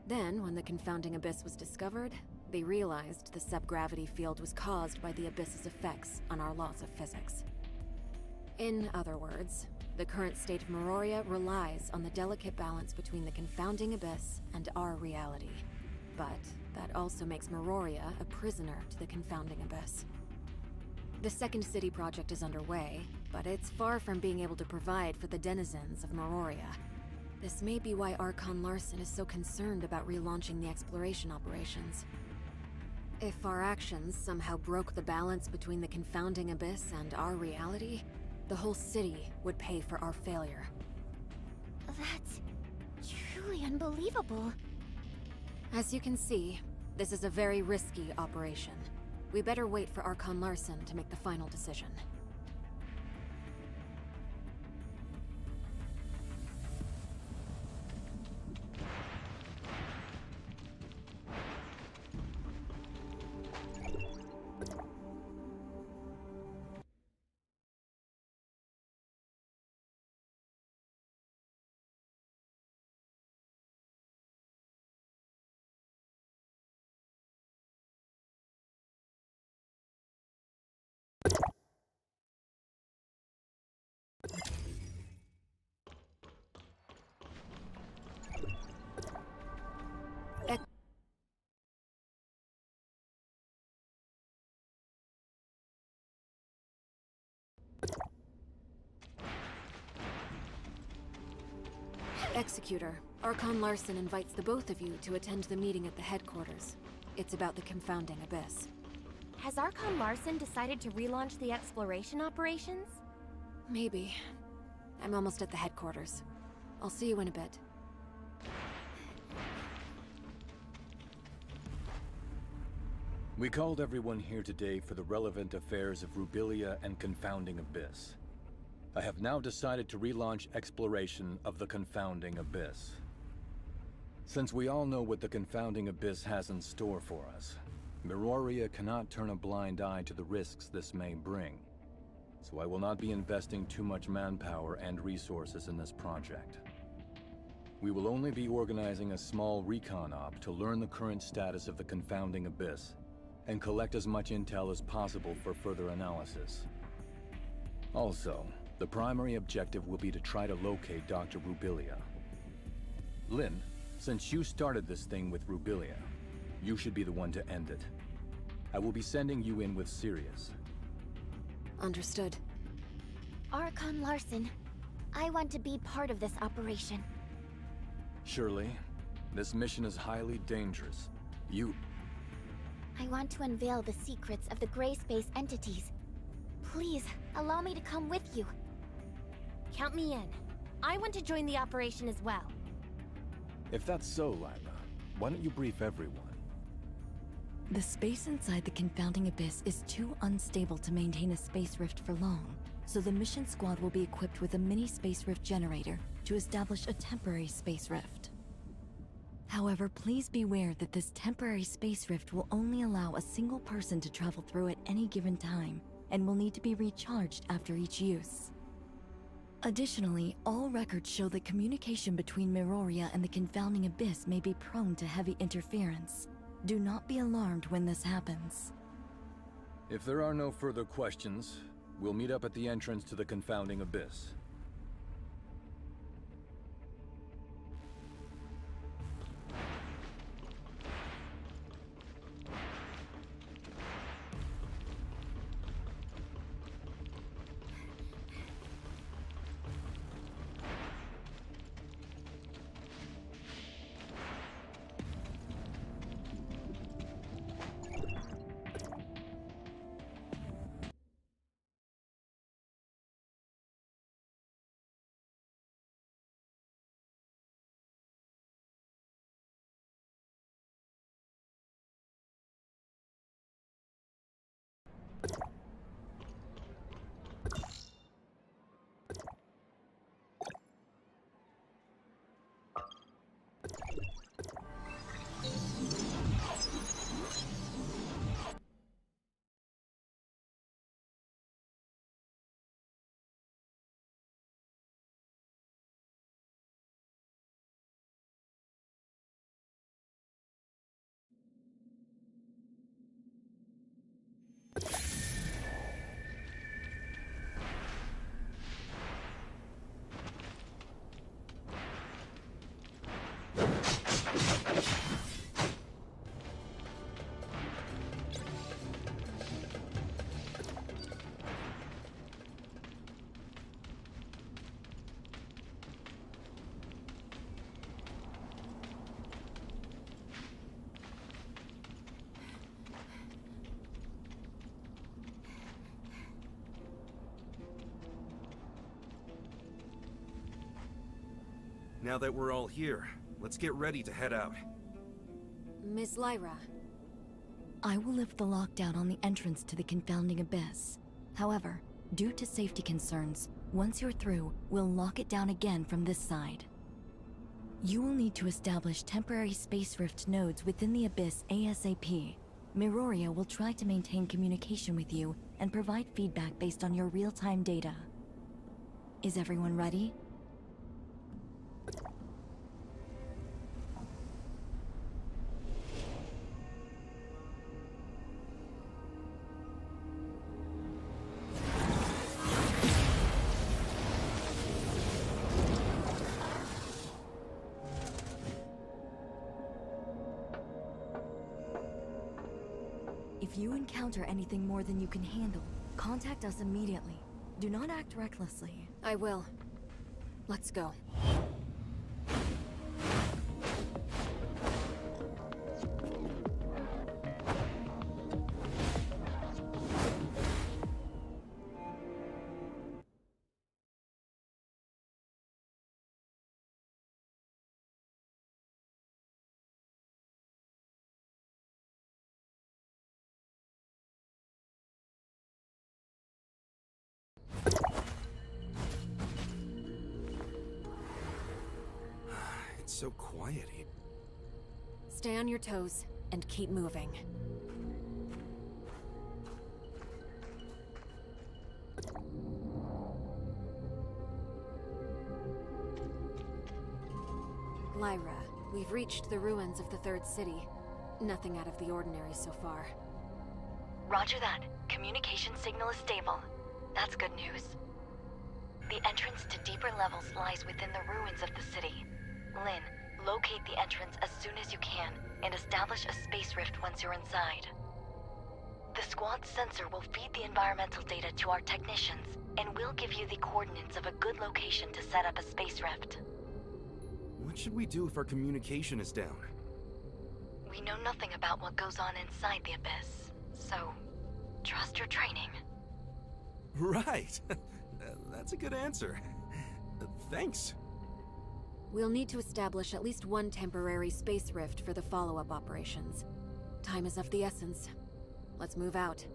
Then, when the Confounding Abyss was discovered, they realized the subgravity field was caused by the Abyss's effects on our laws of physics. In other words, the current state of Meroria relies on the delicate balance between the Confounding Abyss and our reality. But that also makes Meroria a prisoner to the Confounding Abyss. The Second City project is underway, but it's far from being able to provide for the denizens of Meroria. This may be why Archon Larson is so concerned about relaunching the exploration operations. If our actions somehow broke the balance between the Confounding Abyss and our reality, the whole city would pay for our failure. That's truly unbelievable. As you can see, this is a very risky operation. We better wait for Archon Larson to make the final decision. Executor, Archon Larson invites the both of you to attend the meeting at the headquarters. It's about the Confounding Abyss. Has Archon Larson decided to relaunch the exploration operations? Maybe. I'm almost at the headquarters. I'll see you in a bit. We called everyone here today for the relevant affairs of Rubilia and Confounding Abyss. I have now decided to relaunch exploration of the Confounding Abyss. Since we all know what the Confounding Abyss has in store for us, Meroria cannot turn a blind eye to the risks this may bring. So I will not be investing too much manpower and resources in this project. We will only be organizing a small recon op to learn the current status of the Confounding Abyss and collect as much intel as possible for further analysis. Also, the primary objective will be to try to locate Dr. Rubilia. Lin, since you started this thing with Rubilia, you should be the one to end it. I will be sending you in with Sirius. Understood. Archon Larson, I want to be part of this operation. Shirley, this mission is highly dangerous. I want to unveil the secrets of the gray space entities. Please, allow me to come with you. Count me in. I want to join the operation as well. If that's so, Lila, why don't you brief everyone? The space inside the Confounding Abyss is too unstable to maintain a space rift for long, so the mission squad will be equipped with a mini space rift generator to establish a temporary space rift. However, please beware that this temporary space rift will only allow a single person to travel through at any given time, and will need to be recharged after each use. Additionally, all records show that communication between Meroria and the Confounding Abyss may be prone to heavy interference. Do not be alarmed when this happens. If there are no further questions, we'll meet up at the entrance to the Confounding Abyss. Now that we're all here, let's get ready to head out. Miss Lyra. I will lift the lockdown on the entrance to the confounding abyss. However, due to safety concerns, once you're through, we'll lock it down again from this side. You will need to establish temporary space rift nodes within the abyss ASAP. Miroria will try to maintain communication with you and provide feedback based on your real-time data. Is everyone ready? If you encounter anything more than you can handle, contact us immediately. Do not act recklessly. I will. Let's go. It's so quiet here. Stay on your toes and keep moving. Lyra, we've reached the ruins of the Third City. Nothing out of the ordinary so far. Roger that. Communication signal is stable. That's good news. The entrance to deeper levels lies within the ruins of the city. Lynn, locate the entrance as soon as you can, and establish a space rift once you're inside. The squad's sensor will feed the environmental data to our technicians, and we'll give you the coordinates of a good location to set up a space rift. What should we do if our communication is down? We know nothing about what goes on inside the abyss, so trust your training. Right! That's a good answer. Thanks. We'll need to establish at least one temporary space rift for the follow-up operations. Time is of the essence. Let's move out.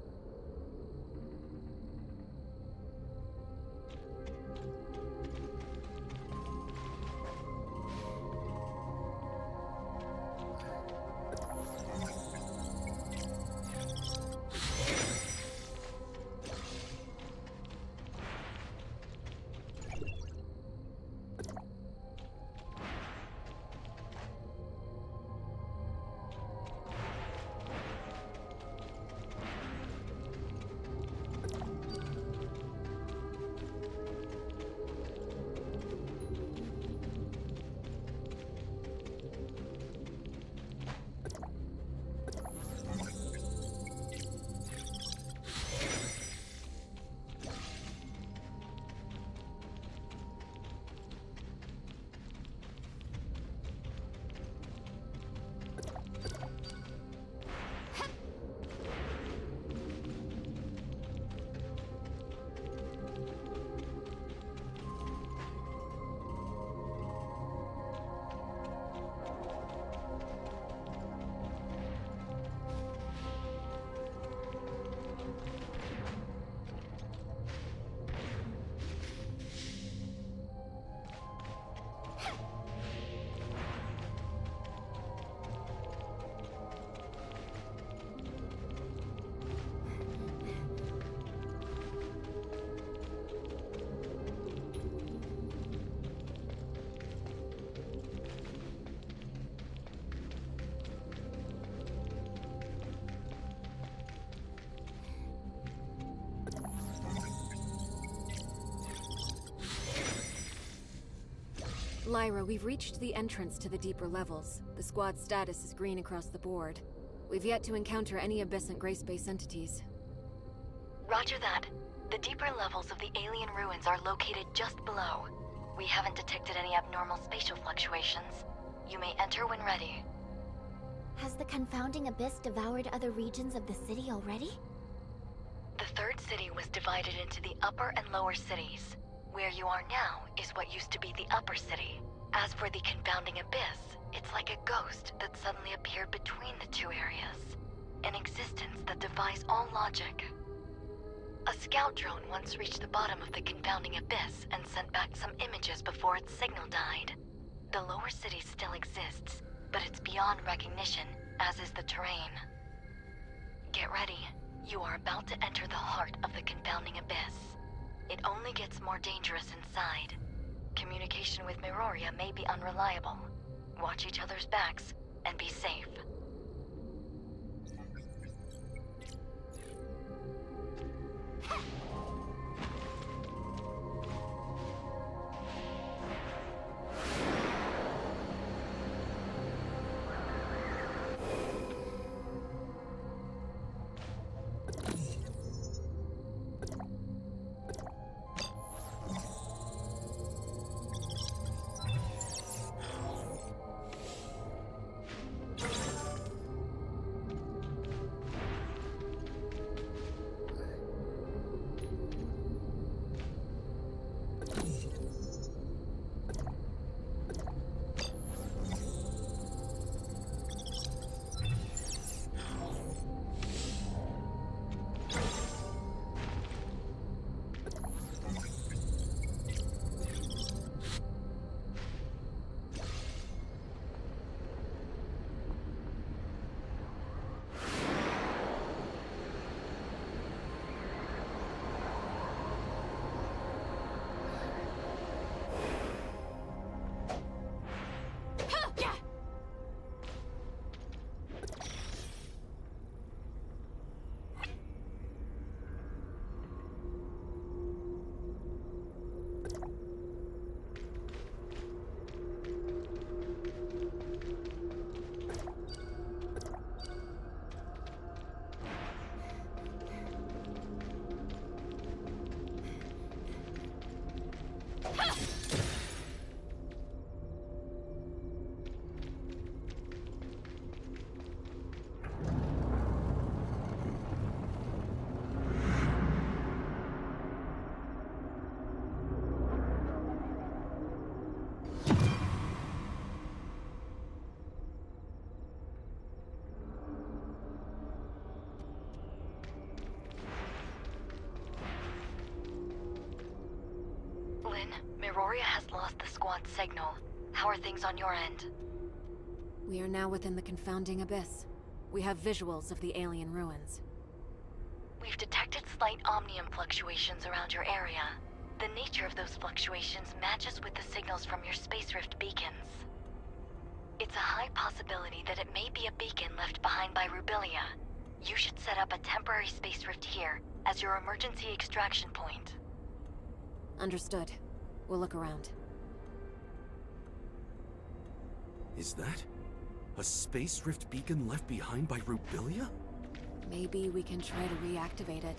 Lyra, we've reached the entrance to the deeper levels. The squad's status is green across the board. We've yet to encounter any abyssant gray space entities. Roger that. The deeper levels of the alien ruins are located just below. We haven't detected any abnormal spatial fluctuations. You may enter when ready. Has the confounding abyss devoured other regions of the city already? The third city was divided into the upper and lower cities. Where you are now is what used to be the upper city. As for the confounding abyss, it's like a ghost that suddenly appeared between the two areas. An existence that defies all logic. A scout drone once reached the bottom of the confounding abyss and sent back some images before its signal died. The lower city still exists, but it's beyond recognition, as is the terrain. Get ready. You are about to enter the heart of the confounding abyss. It only gets more dangerous inside. Communication with Miroria may be unreliable. Watch each other's backs, and be safe. Lynn, Miroria has lost the squad's signal. How are things on your end? We are now within the confounding abyss. We have visuals of the alien ruins. We've detected slight omnium fluctuations around your area. The nature of those fluctuations matches with the signals from your space rift beacons. It's a high possibility that it may be a beacon left behind by Rubilia. You should set up a temporary space rift here as your emergency extraction point. Understood. We'll look around. Is that a space rift beacon left behind by Rubilia? Maybe we can try to reactivate it.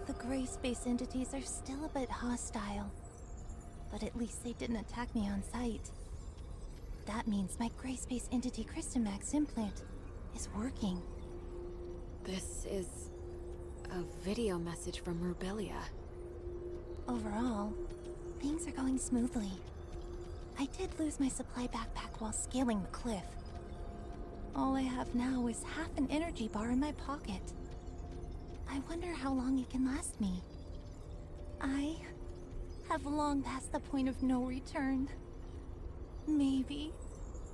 The gray space entities are still a bit hostile. But at least they didn't attack me on sight. That means my gray space entity Crystamax implant is working. This is a video message from Rubilia. Overall, things are going smoothly. I did lose my supply backpack while scaling the cliff. All I have now is half an energy bar in my pocket. I wonder how long it can last me. I have long passed the point of no return. Maybe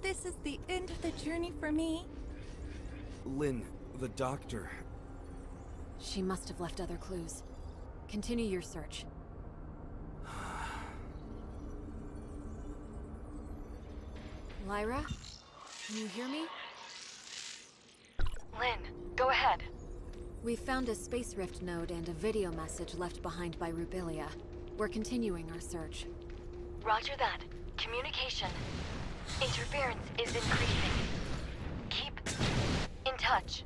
this is the end of the journey for me. Lynn, the doctor. She must have left other clues. Continue your search. Lyra? Can you hear me? Lynn, go ahead. We found a space rift node and a video message left behind by Rubilia. We're continuing our search. Roger that. Communication. Interference is increasing. Keep in touch.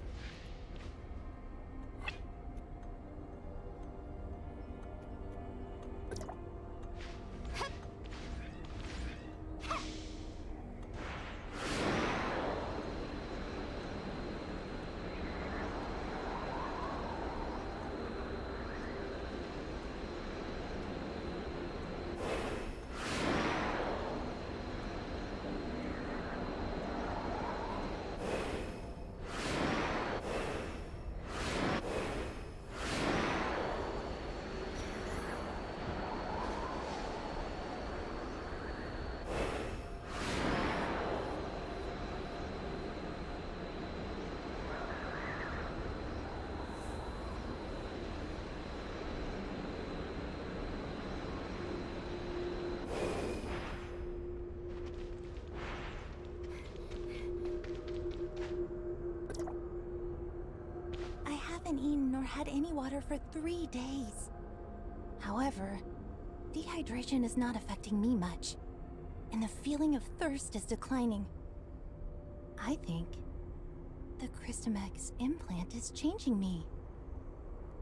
I haven't eaten or had any water for 3 days. However, dehydration is not affecting me much, and the feeling of thirst is declining. I think the Christomax implant is changing me.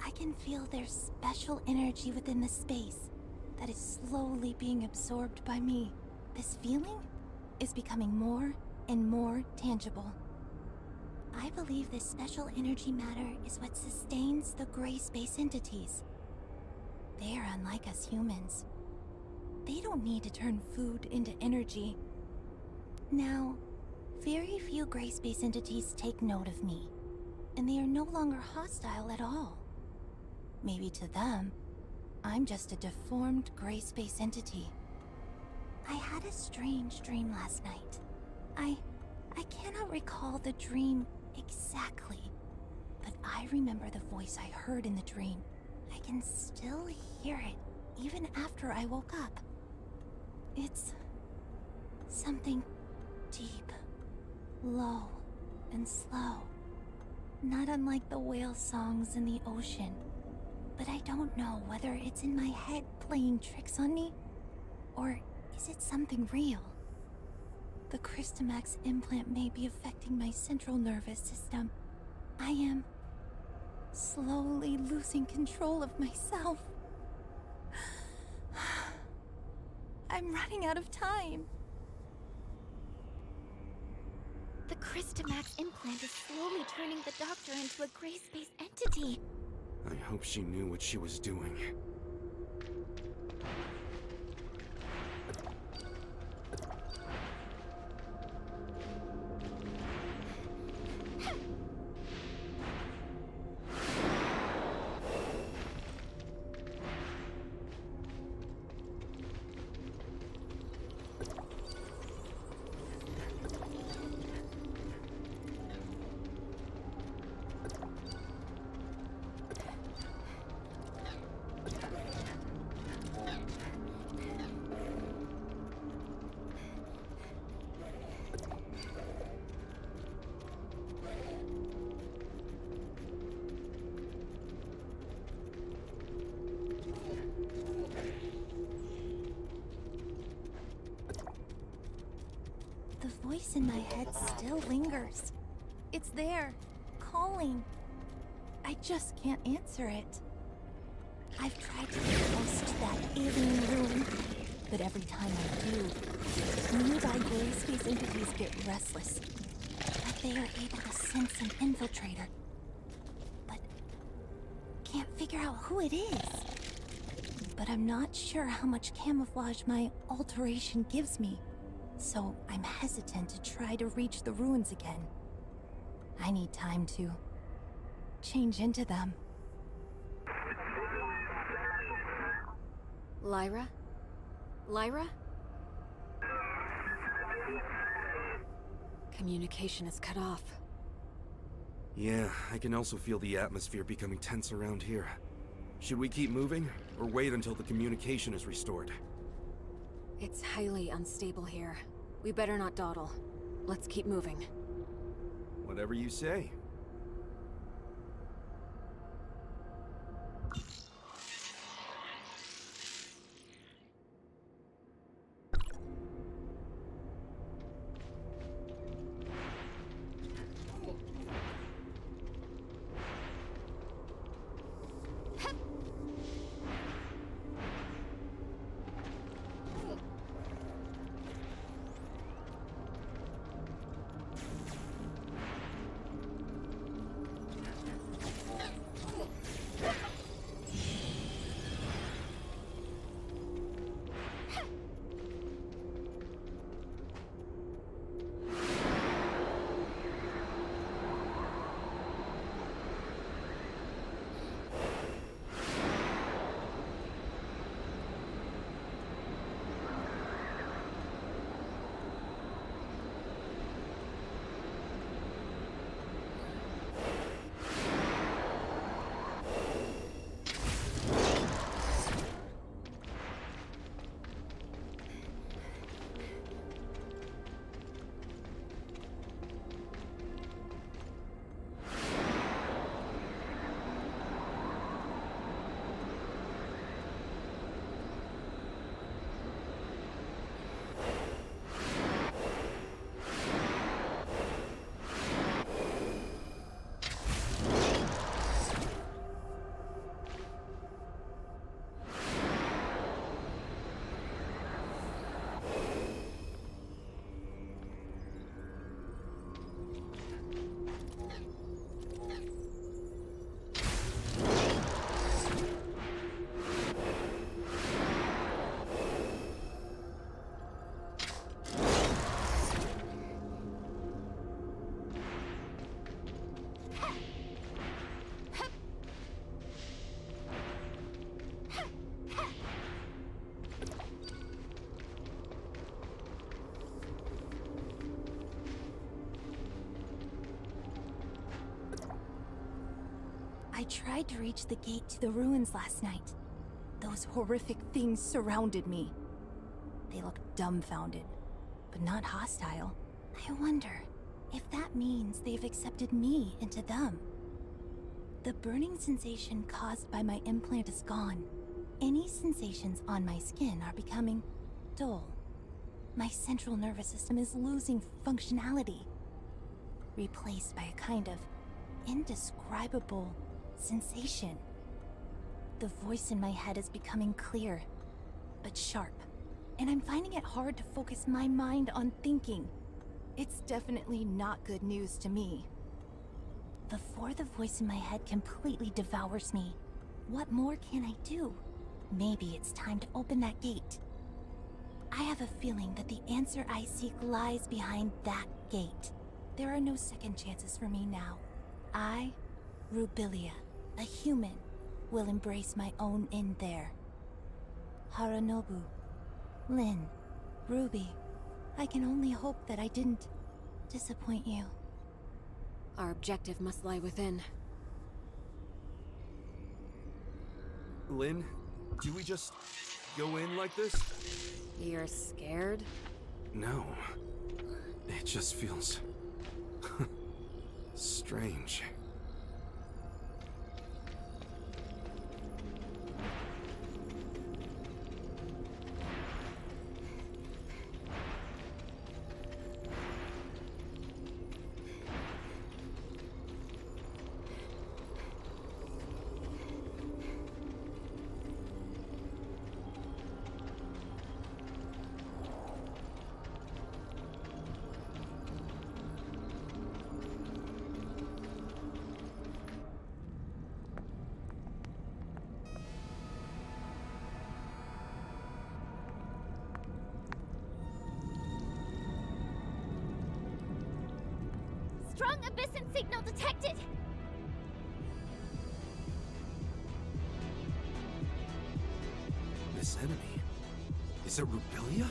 I can feel there's special energy within the space that is slowly being absorbed by me. This feeling is becoming more and more tangible. I believe this special energy matter is what sustains the gray space entities. They are unlike us humans. They don't need to turn food into energy. Now, very few gray space entities take note of me, and they are no longer hostile at all. Maybe to them, I'm just a deformed gray space entity. I had a strange dream last night. I cannot recall the dream exactly, but I remember the voice I heard in the dream. I can still hear it, even after I woke up. It's something deep, low, and slow. Not unlike the whale songs in the ocean. But I don't know whether it's in my head playing tricks on me, or is it something real? The Christomax implant may be affecting my central nervous system. I am slowly losing control of myself. I'm running out of time. The Christomax implant is slowly turning the doctor into a gray space entity. I hope she knew what she was doing. The voice in my head still lingers. It's there, calling. I just can't answer it. I've tried to get close to that alien room, but every time I do, nearby gray space entities get restless. Like they are able to sense an infiltrator. But can't figure out who it is. But I'm not sure how much camouflage my alteration gives me. So I'm hesitant to try to reach the ruins again. I need time to change into them. Lyra? Lyra? Communication is cut off. Yeah, I can also feel the atmosphere becoming tense around here. Should we keep moving, or wait until the communication is restored? It's highly unstable here. We better not dawdle. Let's keep moving. Whatever you say. I tried to reach the gate to the ruins last night. Those horrific things surrounded me. They looked dumbfounded, but not hostile. I wonder if that means they've accepted me into them. The burning sensation caused by my implant is gone. Any sensations on my skin are becoming dull. My central nervous system is losing functionality, replaced by a kind of indescribable sensation. The voice in my head is becoming clear, but sharp, and I'm finding it hard to focus my mind on thinking. It's definitely not good news to me. Before the voice in my head completely devours me, what more can I do? Maybe it's time to open that gate. I have a feeling that the answer I seek lies behind that gate. There are no second chances for me now. I, Rubilia, a human, will embrace my own end there. Haranobu, Lynn, Ruby, I can only hope that I didn't disappoint you. Our objective must lie within. Lynn, do we just go in like this? You're scared? No. It just feels strange. Strong Abyssin signal detected! This enemy, is it Rubilia?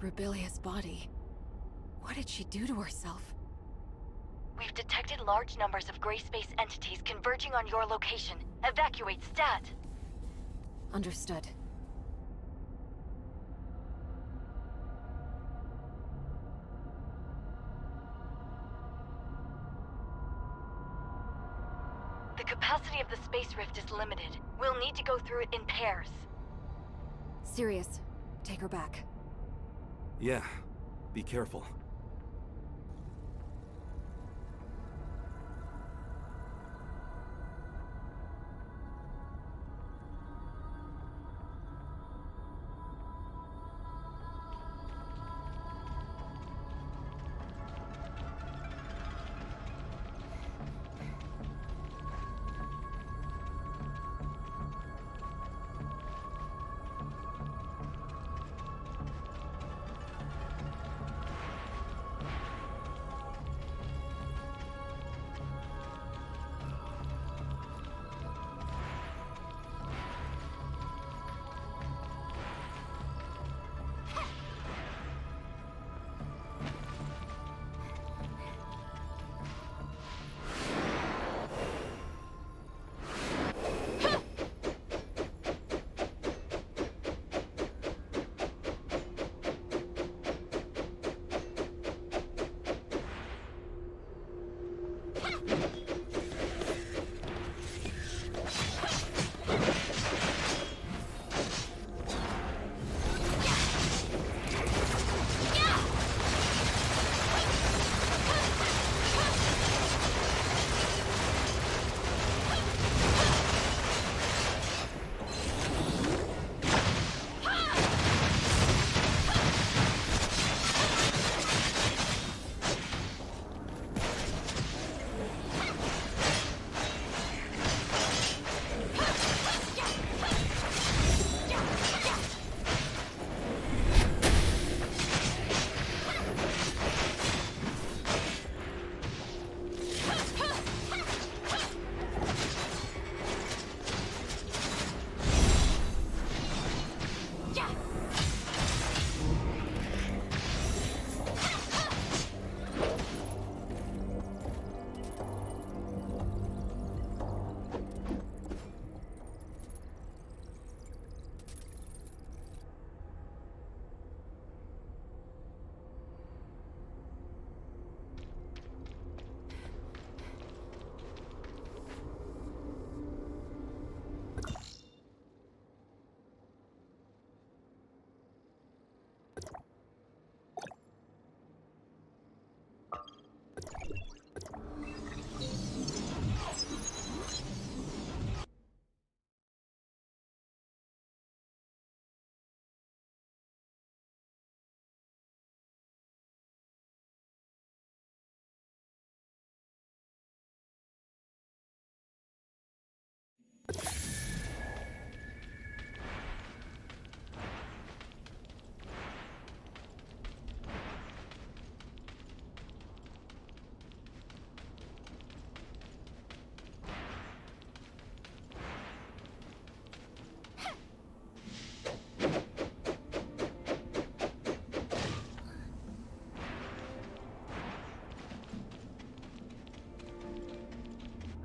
Rubilia's body. What did she do to herself? We've detected large numbers of gray space entities converging on your location. Evacuate stat! Understood. The capacity of the space rift is limited. We'll need to go through it in pairs. Sirius, take her back. Yeah, be careful.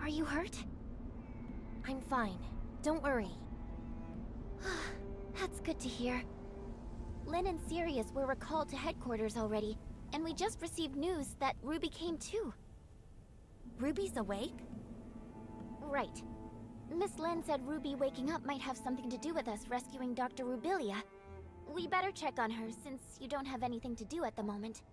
Are you hurt? I'm fine. Don't worry. That's good to hear. Lynn and Sirius were recalled to headquarters already, and we just received news that Ruby came too. Ruby's awake? Right. Miss Lynn said Ruby waking up might have something to do with us rescuing Dr. Rubilia. We better check on her, since you don't have anything to do at the moment.